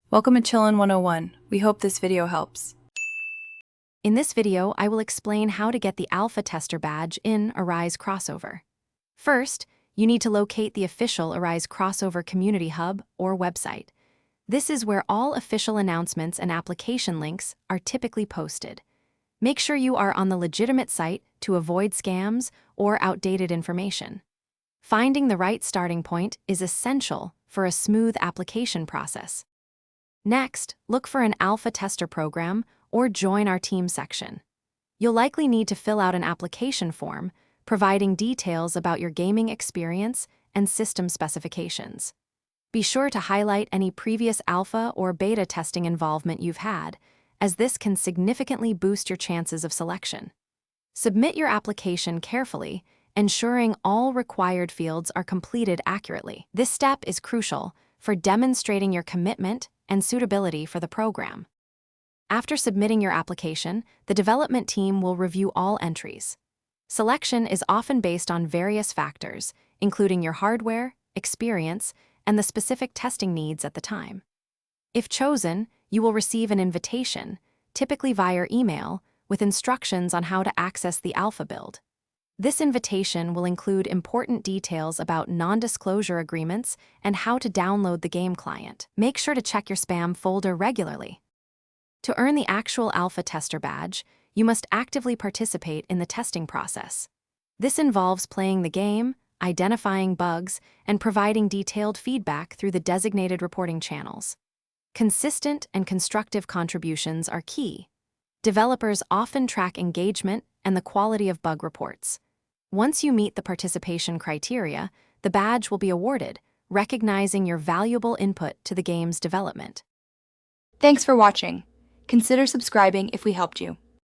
Welcome to Chillin' 101. We hope this video helps. In this video, I will explain how to get the Alpha Tester badge in Arise Crossover. First, you need to locate the official Arise Crossover Community Hub or website. This is where all official announcements and application links are typically posted. Make sure you are on the legitimate site to avoid scams or outdated information. Finding the right starting point is essential for a smooth application process. Next, look for an Alpha Tester program or join our team section. You'll likely need to fill out an application form, providing details about your gaming experience and system specifications. Be sure to highlight any previous alpha or beta testing involvement you've had, as this can significantly boost your chances of selection. Submit your application carefully, ensuring all required fields are completed accurately. This step is crucial for demonstrating your commitment and suitability for the program. After submitting your application, the development team will review all entries. Selection is often based on various factors, including your hardware, experience, and the specific testing needs at the time. If chosen, you will receive an invitation, typically via email, with instructions on how to access the alpha build. This invitation will include important details about non-disclosure agreements and how to download the game client. Make sure to check your spam folder regularly. To earn the actual Alpha Tester badge, you must actively participate in the testing process. This involves playing the game, identifying bugs, and providing detailed feedback through the designated reporting channels. Consistent and constructive contributions are key. Developers often track engagement and the quality of bug reports. Once you meet the participation criteria, the badge will be awarded, recognizing your valuable input to the game's development. Thanks for watching. Consider subscribing if we helped you.